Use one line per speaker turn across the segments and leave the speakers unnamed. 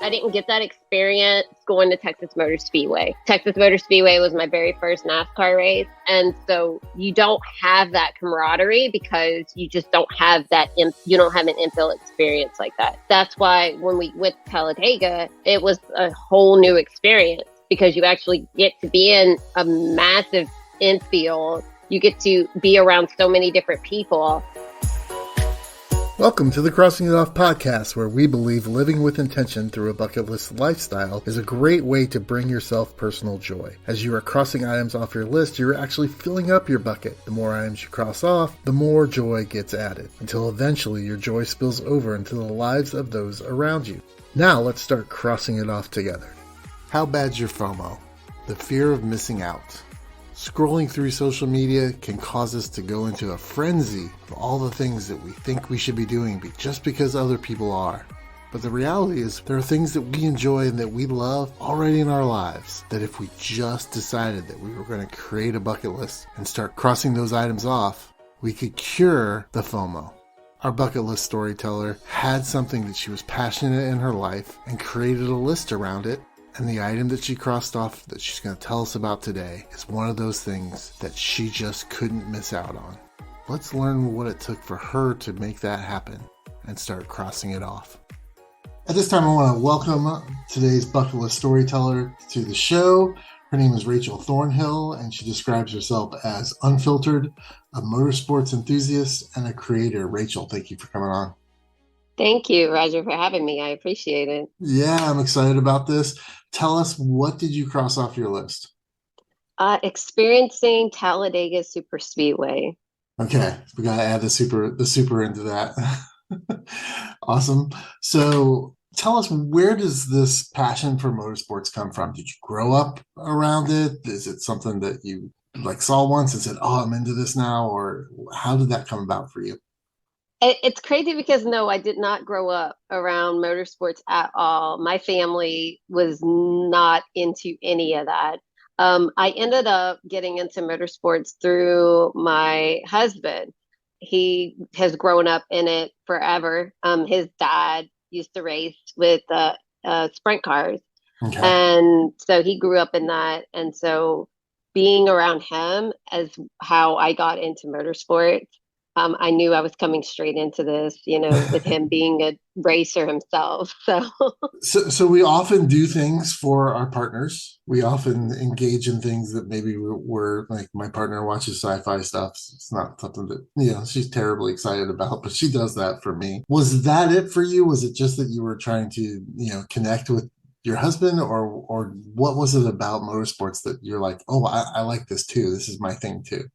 I didn't get that experience going to Texas Motor Speedway. Texas Motor Speedway was my very first NASCAR race. And so you don't have that camaraderie because you just don't have that, you don't have an infield experience like that. That's why when we went to Talladega, it was a whole new experience because you actually get to be in a massive infield. You get to be around so many different people.
Welcome to the Crossing It Off podcast, where we believe living with intention through a bucket list lifestyle is a great way to bring yourself personal joy. As you are crossing items off your list, you're actually filling up your bucket. The more items you cross off, the more joy gets added, until eventually your joy spills over into the lives of those around you. Now let's start crossing it off together. How bad's your FOMO? The fear of missing out. Scrolling through social media can cause us to go into a frenzy of all the things that we think we should be doing just because other people are. But the reality is there are things that we enjoy and that we love already in our lives that if we just decided that we were going to create a bucket list and start crossing those items off, we could cure the FOMO. Our bucket list storyteller had something that she was passionate in her life and created a list around it. And the item that she crossed off that she's going to tell us about today is one of those things that she just couldn't miss out on. Let's learn what it took for her to make that happen and start crossing it off. At this time, I want to welcome today's bucket list storyteller to the show. Her name is Rachel Thornhill, and she describes herself as unfiltered, a motorsports enthusiast, and a creator. Rachel, thank you for coming on.
Thank you, Roger, for having me. I appreciate it.
Yeah, I'm excited about this. Tell us, what did you cross off your list?
Experiencing Talladega Superspeedway.
Okay, we got to add the super into that. Awesome. So tell us, where does this passion for motorsports come from? Did you grow up around it? Is it something that you saw once and said, oh, I'm into this now? Or how did that come about for you?
It's crazy because no, I did not grow up around motorsports at all. My family was not into any of that. I ended up getting into motorsports through my husband. He has grown up in it forever. His dad used to race with sprint cars. Okay. And so he grew up in that. And so being around him is how I got into motorsports. I knew I was coming straight into this, with him being a racer himself.
So we often do things for our partners. We often engage in things that maybe we're like, my partner watches sci-fi stuff. It's not something that, she's terribly excited about, but she does that for me. Was that it for you? Was it just that you were trying to, connect with your husband, or what was it about motorsports that you're like, oh, I like this too. This is my thing too.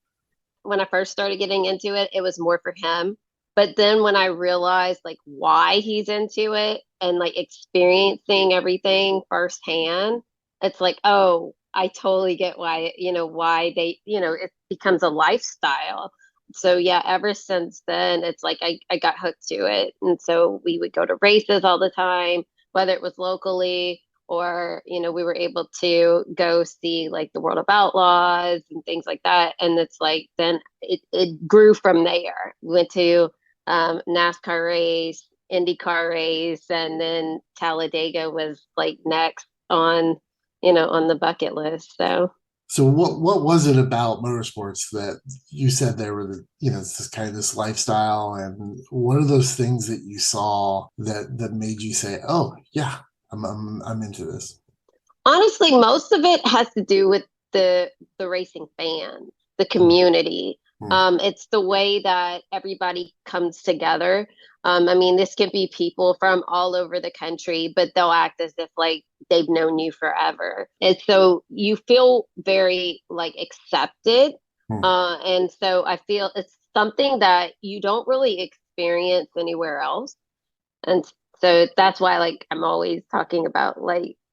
When I first started getting into it, it was more for him. But then when I realized why he's into it and experiencing everything firsthand, it's oh, I totally get why, why they, it becomes a lifestyle. So yeah, ever since then, it's I got hooked to it. And so we would go to races all the time, whether it was locally or, we were able to go see the World of Outlaws and things like that. And it's then it grew from there. We went to NASCAR race, IndyCar race, and then Talladega was next on, on the bucket list.
So what was it about motorsports that you said there were this kind of this lifestyle, and what are those things that you saw that made you say, oh yeah, I'm into this?
Honestly, most of it has to do with the racing fans, the community. It's the way that everybody comes together. This can be people from all over the country, but they'll act as if they've known you forever. And so you feel very accepted. And so I feel it's something that you don't really experience anywhere else. And so that's why I'm always talking about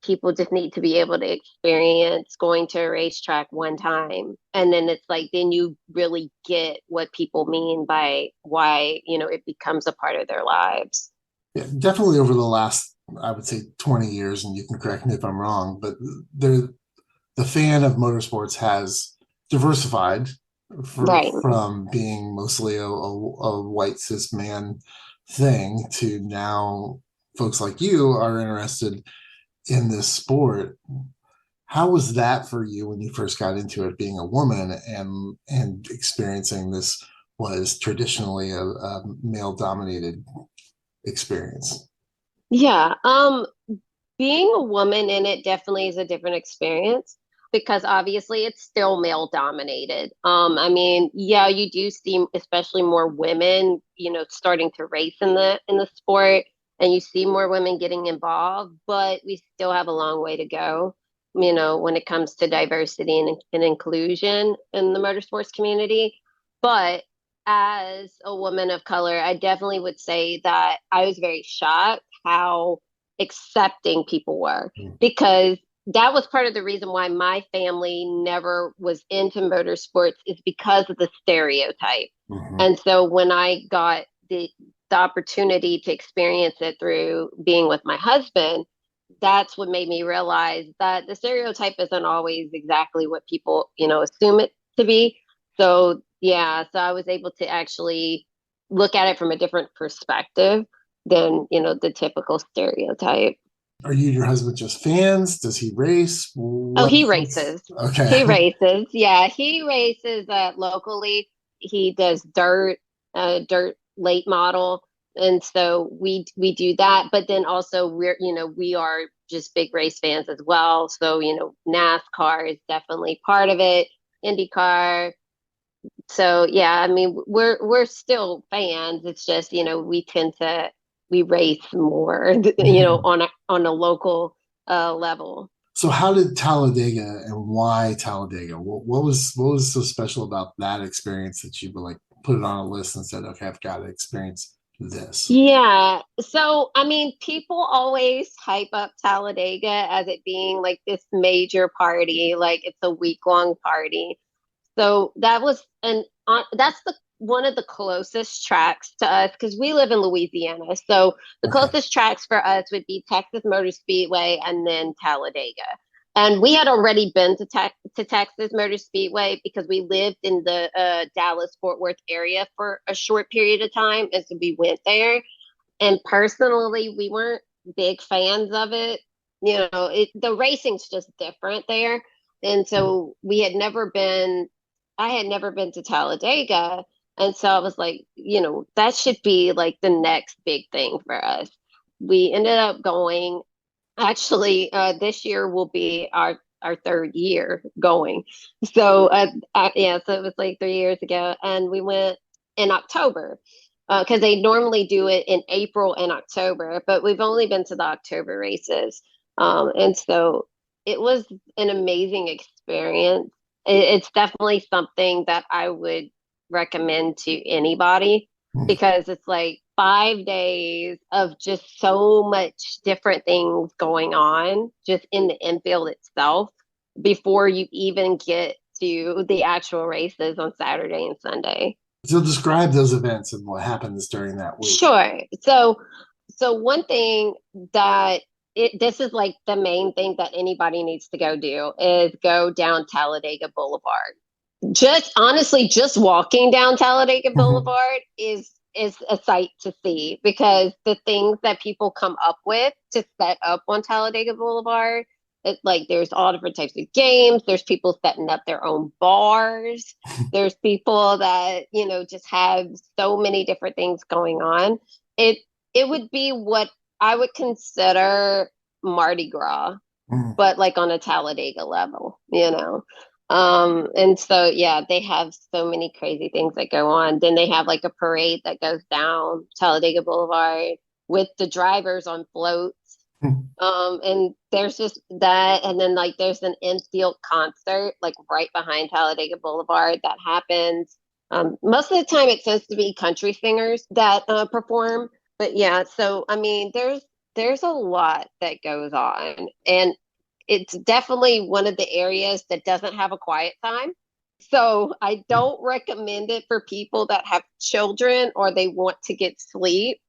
people just need to be able to experience going to a racetrack one time. And then it's then you really get what people mean by why, it becomes a part of their lives.
Yeah, definitely over the last, I would say 20 years, and you can correct me if I'm wrong, but the fan of motorsports has diversified from being mostly a white cis man thing to now folks like you are interested in this sport. How was that for you when you first got into it, being a woman and experiencing this was traditionally a male dominated experience?
Yeah. Being a woman in it definitely is a different experience because obviously it's still male dominated. I mean, yeah, you do see especially more women, starting to race in the sport, and you see more women getting involved, but we still have a long way to go, when it comes to diversity and inclusion in the motorsports community. But as a woman of color, I definitely would say that I was very shocked how accepting people were, because that was part of the reason why my family never was into motorsports, is because of the stereotype.
Mm-hmm.
And so when I got the opportunity to experience it through being with my husband, that's what made me realize that the stereotype isn't always exactly what people, assume it to be. So yeah, so I was able to actually look at it from a different perspective than, the typical stereotype.
Are you and your husband just fans? Does he race?
Oh,
What?
he races.
Okay.
He races. Yeah, he races locally. He does dirt late model, and so we do that. But then also we are just big race fans as well. So NASCAR is definitely part of it. IndyCar. So yeah, I mean we're still fans. It's just we race more, on a local level.
So how did Talladega and why Talladega? What was so special about that experience that you were like put it on a list and said, okay, I've got to experience this?
Yeah. So, I mean, people always hype up Talladega as it being like this major party, like it's a week-long party. So that was that's the one of the closest tracks to us because we live in Louisiana. So the
Okay.
closest tracks for us would be Texas Motor Speedway and then Talladega. And we had already been to Texas Motor Speedway because we lived in the Dallas Fort Worth area for a short period of time, and so we went there. And personally, we weren't big fans of it. The racing's just different there. And so I had never been to Talladega. And so I was like, that should be like the next big thing for us. We ended up going. Actually, this year will be our third year going. So yeah, so it was like 3 years ago, and we went in October because they normally do it in April and October, but we've only been to the October races, and so it was an amazing experience. It's definitely something that I would recommend to anybody because it's like 5 days of just so much different things going on just in the infield itself before you even get to the actual races on Saturday and Sunday.
So describe those events and what happens during that week.
Sure. So one thing that this is like the main thing that anybody needs to go do is go down Talladega Boulevard. Just honestly, just walking down Talladega
Mhm.
Boulevard is a sight to see because the things that people come up with to set up on Talladega Boulevard, it's like there's all different types of games. There's people setting up their own bars. There's people that, just have so many different things going on. It it would be what I would consider Mardi Gras,
Mhm.
but like on a Talladega level. And so yeah, they have so many crazy things that go on. Then they have like a parade that goes down Talladega Boulevard with the drivers on floats. And there's just that, and then like there's an infield concert like right behind Talladega Boulevard that happens. Most of the time, it tends to be country singers that perform. But yeah, so I mean, there's a lot that goes on, and it's definitely one of the areas that doesn't have a quiet time. So I don't recommend it for people that have children or they want to get sleep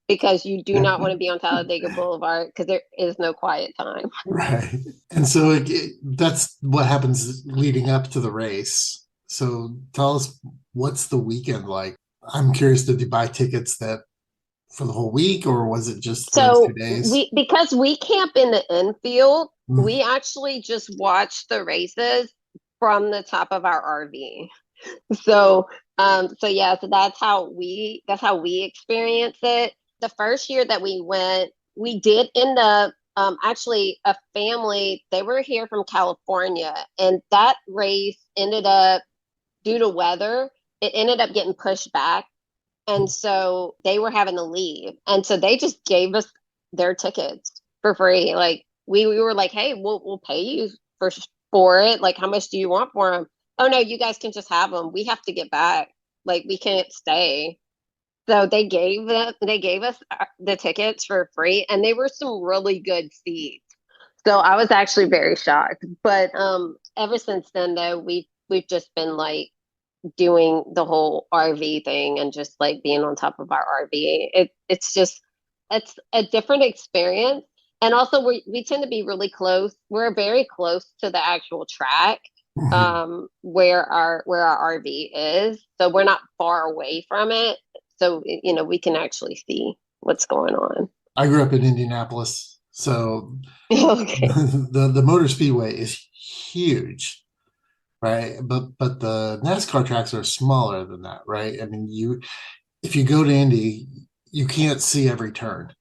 because you do not want to be on Talladega Boulevard because there is no quiet time.
Right. And so that's what happens leading up to the race. So tell us, what's the weekend like? I'm curious, did you buy tickets that for the whole week, or was it just those two
So
days?
because we camp in the infield,
Mm.
we actually just watch the races from the top of our RV. So so that's how we experience it. The first year that we went, we did end up actually a family, they were here from California, and that race ended up, due to weather, it ended up getting pushed back. And so they were having to leave. And so they just gave us their tickets for free. Like we were like, hey, we'll pay you for it. Like, how much do you want for them? Oh no, you guys can just have them. We have to get back. Like, we can't stay. So they gave us the tickets for free, and they were some really good seats. So I was actually very shocked. But ever since then though, we've just been like doing the whole RV thing and just like being on top of our RV. It's a different experience. And also we tend to be really close. We're very close to the actual track
Mhm.
where our RV is. So we're not far away from it. So we can actually see what's going on.
I grew up in Indianapolis, so
Okay.
the motor speedway is huge, right? But the NASCAR tracks are smaller than that, right? I mean, you if you go to Indy, you can't see every turn.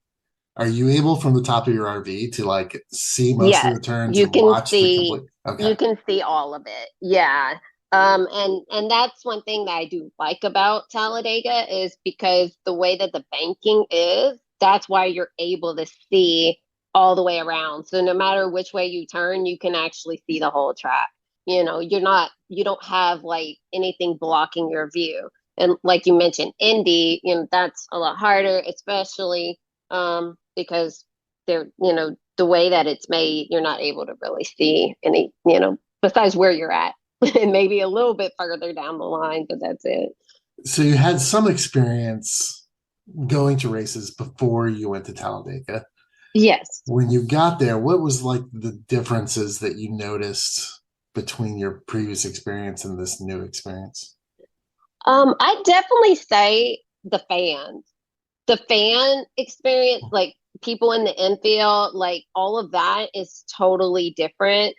Are you able from the top of your RV to like see most of
Yes,
the turns
you
and
can
watch the
see
complete? Okay.
you can see all of it. Yeah. And that's one thing that I do like about Talladega is because the way that the banking is, that's why you're able to see all the way around. So no matter which way you turn, you can actually see the whole track. You don't have like anything blocking your view. And like you mentioned, Indy, that's a lot harder, especially because the way that it's made, you're not able to really see any, besides where you're at, and maybe a little bit further down the line, but that's it.
So you had some experience going to races before you went to Talladega.
Yes.
When you got there, what was like the differences that you noticed between your previous experience and this new experience?
I definitely say the fans, the fan experience, like people in the infield, like all of that is totally different,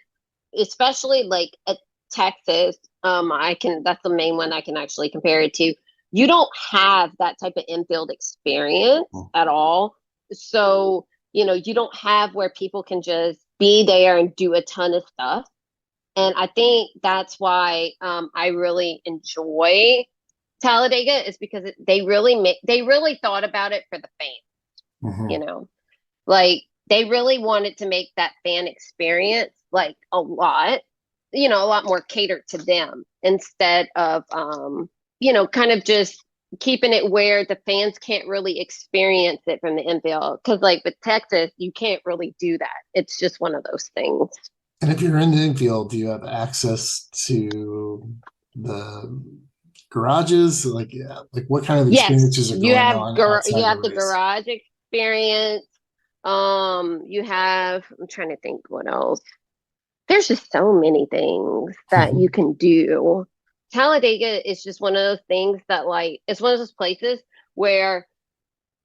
especially like at Texas. That's the main one I can actually compare it to. You don't have that type of infield experience at all. So, you don't have where people can just be there and do a ton of stuff. And I think that's why I really enjoy Talladega, is because they really thought about it for the fans, you
Mm-hmm.
know. Like they really wanted to make that fan experience like a lot more catered to them instead of kind of just keeping it where the fans can't really experience it from the infield. Because like with Texas, you can't really do that. It's just one of those things.
And if you're in the infield, do you have access to the garages? Like, yeah, like what kind of
Yes,
experiences are going on
you
outside the
have the
race?
garage experience. You have, I'm trying to think what else. There's just so many things that you can do. Talladega is just one of those things that like it's one of those places where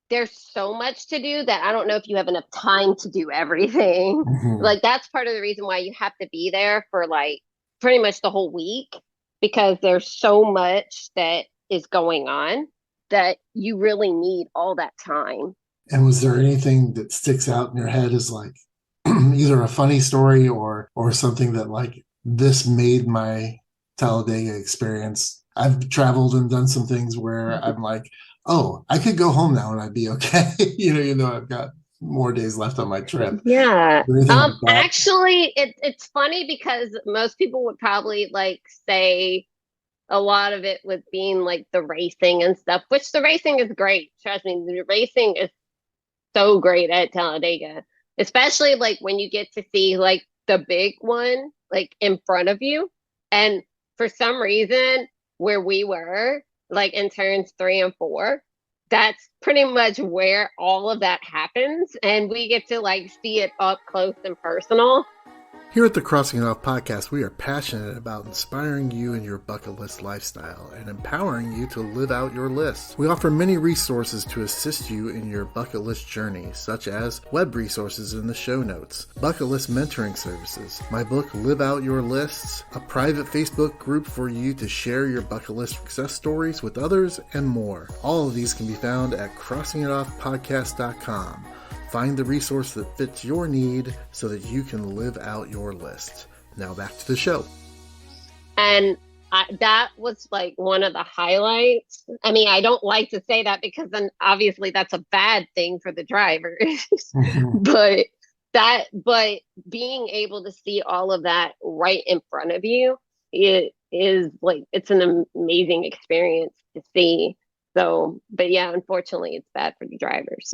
there's so much to do that I don't know if you have enough time to do everything.
Mhm.
Like that's part of the reason why you have to be there for like pretty much the whole week, because there's so much that is going on that you really need all that time.
And was there anything that sticks out in your head as like either a funny story or something that like this made my Talladega experience? I've traveled and done some things where I'm like, oh, I could go home now and I'd be okay. I've got more days left on my trip.
Yeah.
Anything like that?
Actually, it's funny because most people would probably like say a lot of it with being like the racing and stuff, which the racing is great. Trust me, the racing is so great at Talladega, especially like when you get to see like the big one like in front of you. And for some reason, where we were, like in turns 3 and 4, that's pretty much where all of that happens. And we get to like see it up close and personal.
Here at the Crossing It Off podcast, we are passionate about inspiring you in your bucket list lifestyle and empowering you to live out your list. We offer many resources to assist you in your bucket list journey, such as web resources in the show notes, bucket list mentoring services, my book Live Out Your Lists, a private Facebook group for you to share your bucket list success stories with others, and more. All of these can be found at crossingitoffpodcast.com. Find the resource that fits your need so that you can live out your list. Now back to the show.
And that was like one of the highlights. I mean, I don't like to say that because then obviously that's a bad thing for the drivers. but but being able to see all of that right in front of you, it is like, it's an amazing experience to see. So, but yeah, unfortunately it's bad for the drivers.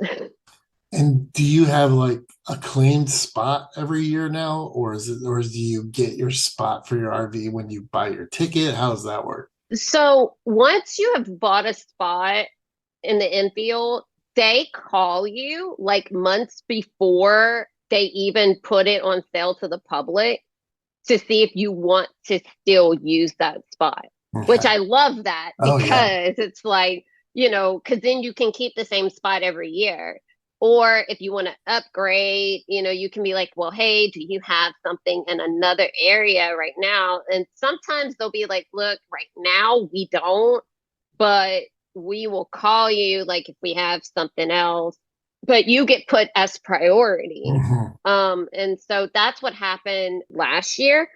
And do you have like a claimed spot every year now, or do you get your spot for your RV when you buy your ticket? How does that work?
So once you have bought a spot in the infield, they call you like months before they even put it on sale to the public to see if you want to still use that spot, which
Okay.
I love that
Oh yeah.
because it's like, because then you can keep the same spot every year. Or if you want to upgrade, you can be like, well, hey, do you have something in another area right now? And sometimes they'll be like, look, right now we don't, but we will call you like if we have something else, but you get put as priority.
Mhm.
And so that's what happened last year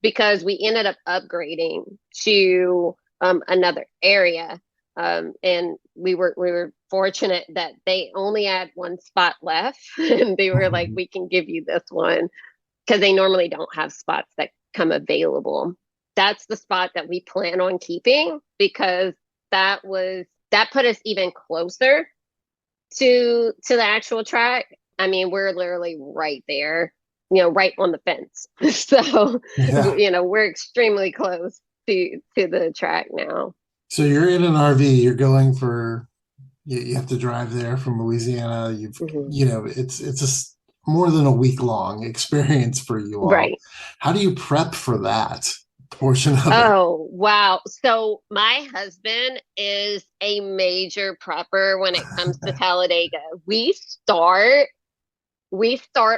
because we ended up upgrading to another area. And we were fortunate that they only had one spot left, and they were like,
Mhm.
"We can give you this one," because they normally don't have spots that come available. That's the spot that we plan on keeping because that put us even closer to the actual track. I mean, we're literally right there, right on the fence. So,
Yeah.
we're extremely close to the track now.
So you're in an RV, you're going for you have to drive there from Louisiana.
Mhm.
It's more than a week long experience for you all.
Right.
How do you prep for that portion of it?
Oh, wow. So my husband is a major prepper when it comes to Talladega. We start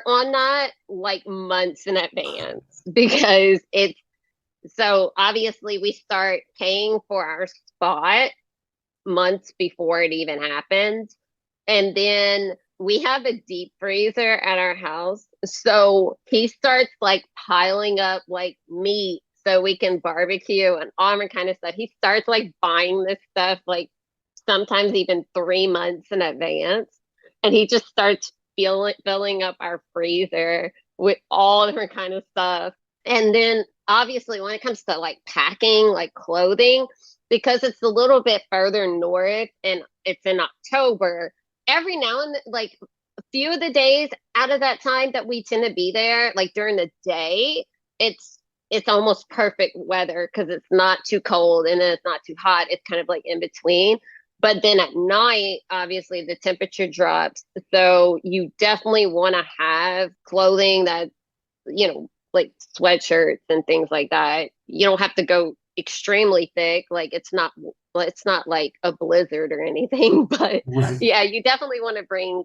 on that like months in advance because it's so obviously we start paying for our spot months before it even happens. And then we have a deep freezer at our house. So he starts like piling up like meat so we can barbecue and all that kind of stuff. He starts like buying this stuff like sometimes even 3 months in advance. And he just starts filling up our freezer with all different kind of stuff. And then obviously when it comes to like packing, like clothing, because it's a little bit further north and it's in October, every now and then, like a few of the days out of that time that we tend to be there, like during the day, it's almost perfect weather because it's not too cold and then it's not too hot. It's kind of like in between. But then at night, obviously the temperature drops. So you definitely want to have clothing that, like sweatshirts and things like that. You don't have to go extremely thick. Like it's not like a blizzard or anything, but
Right.
yeah, you definitely want to bring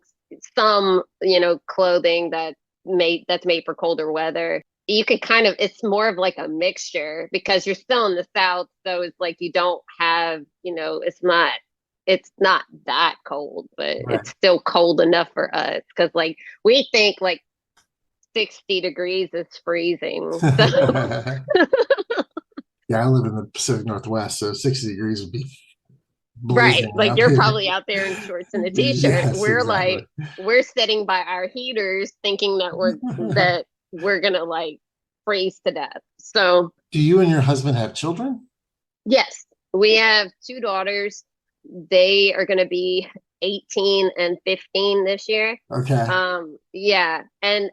some, clothing that's made for colder weather. You could kind of it's more of like a mixture because you're still in the South, so it's like you don't have, it's not that cold, but
Right.
it's still cold enough for us because like we think like 60 degrees is freezing. So
Yeah, I live in the Pacific Northwest, so 60 degrees would be
right,
blazing
like
out
you're
here.
probably out there in shorts and a t-shirt.
Yes,
We're
exactly.
like we're sitting by our heaters thinking that we're gonna like freeze to death. So
Do you and your husband have children?
yes, we have two daughters. They are gonna be 18 and 15 this year.
Okay.
Yeah. And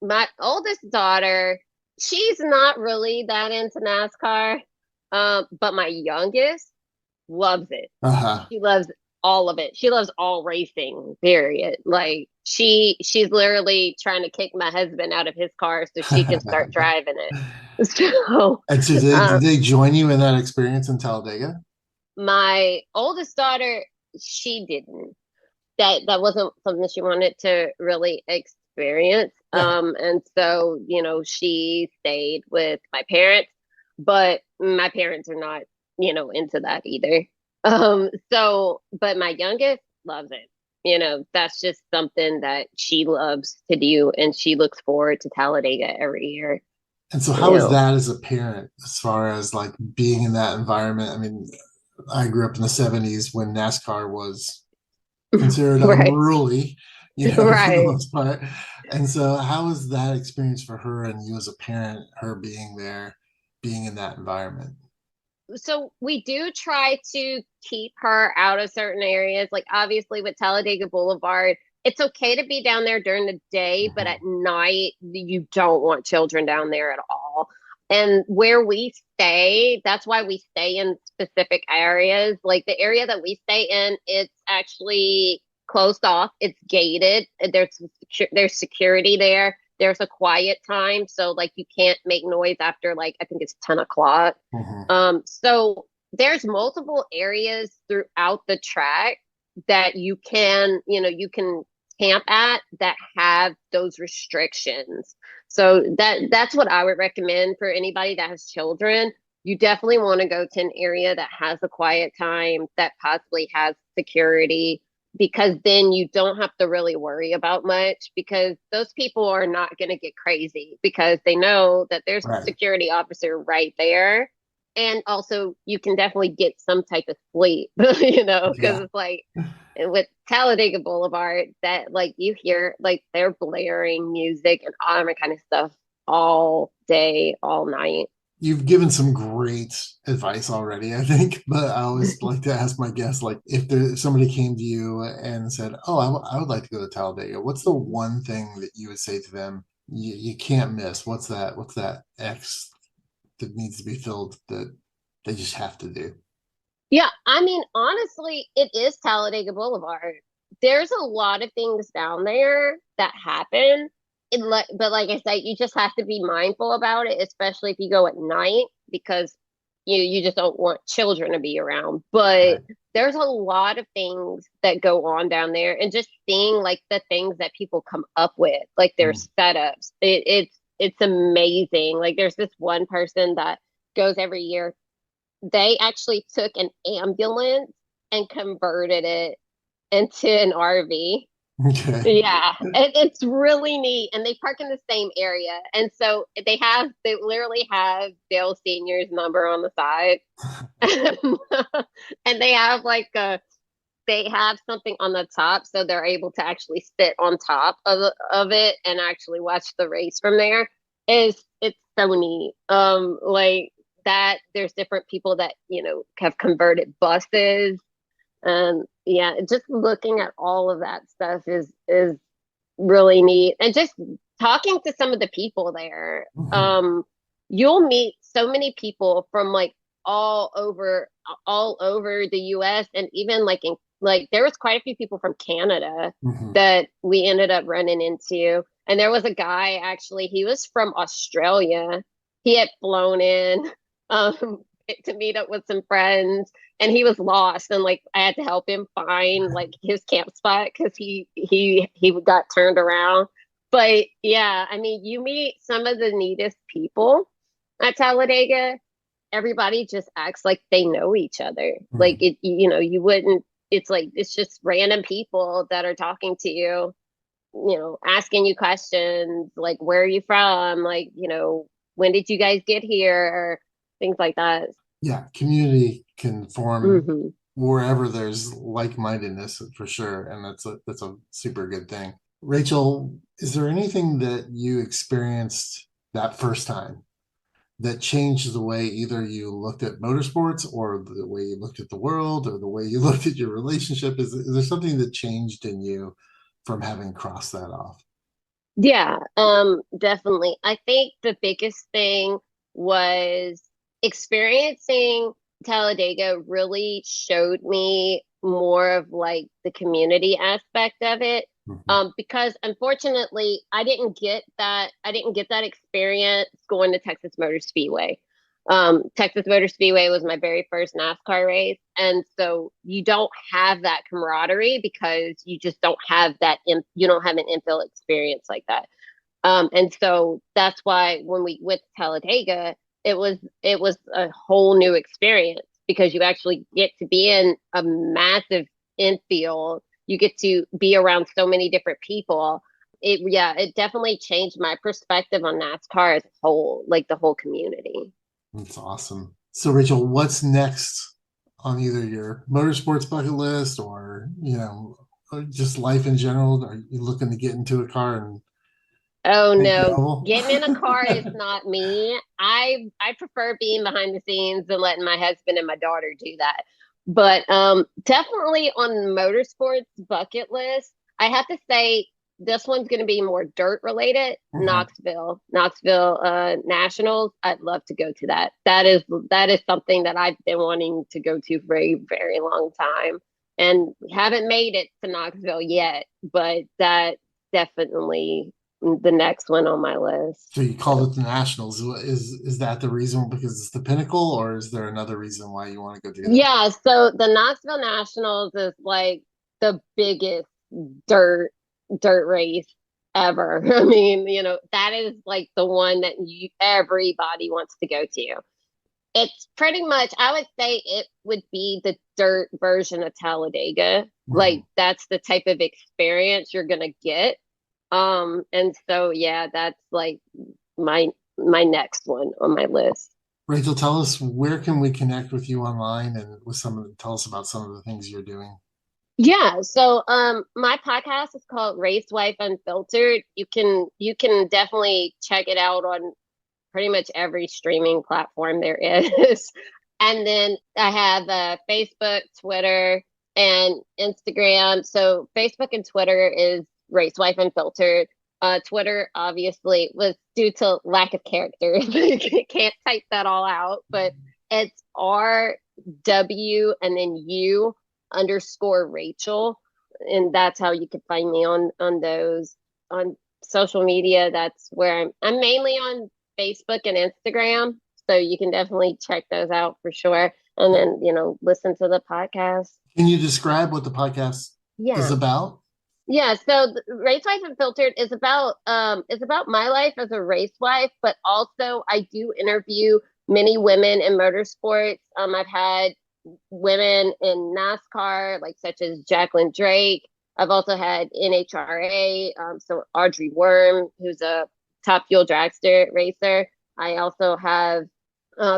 my oldest daughter, she's not really that into NASCAR. But my youngest loves it.
Uh-huh.
She loves all of it. She loves all racing, period. Like she's literally trying to kick my husband out of his car so she can start driving it. So
And so did
um,
they join you in that experience in Talladega?
my oldest daughter, she didn't. That wasn't something she wanted to really experience.
Yeah.
And so, she stayed with my parents, but my parents are not, into that either. But my youngest loves it. That's just something that she loves to do, and she looks forward to Talladega every year.
And so
You
how is
know,
that as a parent, as far as like being in that environment? I mean, I grew up in the 70s when NASCAR was considered
right,
unruly, for the
right.
most part. And so how was that experience for her and you as a parent, her being there, being in that environment?
So we do try to keep her out of certain areas. Like obviously with Talladega Boulevard, it's okay to be down there during the day, but at
Mhm.
night you don't want children down there at all. And where we stay, that's why we stay in specific areas. Like the area that we stay in, it's actually closed off. It's gated. There's security there. There's a quiet time, so like you can't make noise after like I think it's 10 o'clock.
Mhm.
So there's multiple areas throughout the track that you can camp at that have those restrictions. So that's what I would recommend for anybody that has children. You definitely want to go to an area that has a quiet time, that possibly has security, because then you don't have to really worry about much because those people are not going to get crazy because they know that there's a
Right.
security officer right there, and also you can definitely get some type of sleep, because
Yeah.
it's like with Talladega Boulevard that like you hear like they're blaring music and all that kind of stuff all day, all night.
You've given some great advice already, I think, but I always like to ask my guests, like, if somebody came to you and said, "Oh, I would like to go to Talladega," what's the one thing that you would say to them you can't miss? What's that? What's that X that needs to be filled that they just have to do?
Yeah, I mean, honestly, it is Talladega Boulevard. There's a lot of things down there that happen. But like I said, you just have to be mindful about it, especially if you go at night, because you just don't want children to be around. But
Right.
there's a lot of things that go on down there, and just seeing like the things that people come up with, like their
Mm.
setups. It's amazing. Like there's this one person that goes every year. They actually took an ambulance and converted it into an RV.
Okay.
Yeah, it's really neat. And they park in the same area. And so they literally have Dale Senior's number on the side. And they have something on the top. So they're able to actually sit on top of it and actually watch the race from there. It's so neat. Like that, there's different people that, have converted buses. And yeah, just looking at all of that stuff is really neat. And just talking to some of the people there,
Mhm.
you'll meet so many people from like all over all over the US, and even like there was quite a few people from Canada
Mhm.
that we ended up running into. And there was a guy actually, he was from Australia. He had flown in um to meet up with some friends, and he was lost, and like I had to help him find like his camp spot because he got turned around. But yeah, I mean, you meet some of the neatest people at Talladega. Everybody just acts like they know each other. Like
Mhm.
you wouldn't. It's like it's just random people that are talking to you, asking you questions like, where are you from? Like, when did you guys get here? Or things like that.
Yeah, community can form
Hmm.
wherever there's like-mindedness for sure, and that's a super good thing. Rachel, is there anything that you experienced that first time that changed the way either you looked at motorsports or the way you looked at the world or the way you looked at your relationship? Is there something that changed in you from having crossed that off?
Yeah, definitely. I think the biggest thing was experiencing. Talladega really showed me more of like the community aspect of it.
Mhm.
Because unfortunately, I didn't get that experience going to Texas Motor Speedway. Texas Motor Speedway was my very first NASCAR race, and so you don't have that camaraderie because you just don't have you don't have an infield experience like that. And so that's why when we went to Talladega, it was a whole new experience because you actually get to be in a massive infield. You get to be around so many different people. It definitely changed my perspective on NASCAR as a whole, like the whole community.
That's awesome. So, Rachel, what's next on either your motorsports bucket list or, or just life in general? Are you looking to get into a car and
Oh
make
no,
gravel?
getting in a car is not me. I prefer being behind the scenes and letting my husband and my daughter do that. But definitely on the motorsports bucket list, I have to say this one's going to be more dirt related.
Mhm.
Knoxville Nationals. I'd love to go to that. That is something that I've been wanting to go to for a very long time, and haven't made it to Knoxville yet. But that definitely the next one on my list.
So you called
So,
it the Nationals. Is that the reason because it's the pinnacle, or is there another reason why you want to go do that?
yeah, so the Knoxville Nationals is like the biggest dirt dirt race ever. I mean, that is like the one that everybody wants to go to. It's pretty much, I would say it would be the dirt version of Talladega. Like
Mhm.
that's the type of experience you're gonna get. And so yeah, that's like my my next one on my list.
Rachel, tell us where can we connect with you online and with tell us about some of the things you're doing.
Yeah, so my podcast is called Race Wife Unfiltered. You can definitely check it out on pretty much every streaming platform there is. And then I have Facebook, Twitter, and Instagram. So Facebook and Twitter is Race Wife Unfiltered. Twitter obviously was due to lack of characters. You can't type that all out, but it's RW and then U underscore Rachel. And that's how you can find me on those on social media. That's where I'm mainly on Facebook and Instagram. So you can definitely check those out for sure. And then, listen to the podcast.
Can you describe what the podcast is
Yeah.
about?
Yeah, so Race Wife Unfiltered is about my life as a race wife, but also I do interview many women in motorsports. I've had women in NASCAR, like such as Jacqueline Drake. I've also had NHRA, so Audrey Worm, who's a top fuel dragster racer. I also have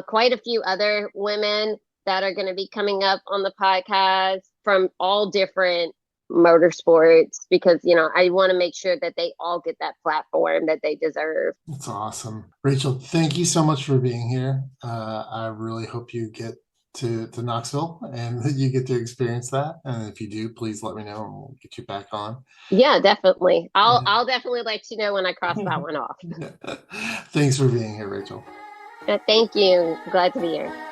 quite a few other women that are going to be coming up on the podcast from all different motorsports because I want to make sure that they all get that platform that they deserve.
That's awesome. Rachel, thank you so much for being here. I really hope you get to Knoxville and that you get to experience that. And if you do, please let me know and we'll get you back on.
Yeah, definitely. I'll definitely let you know when I cross that one off.
Thanks for being here, Rachel.
Thank you. Glad to be here.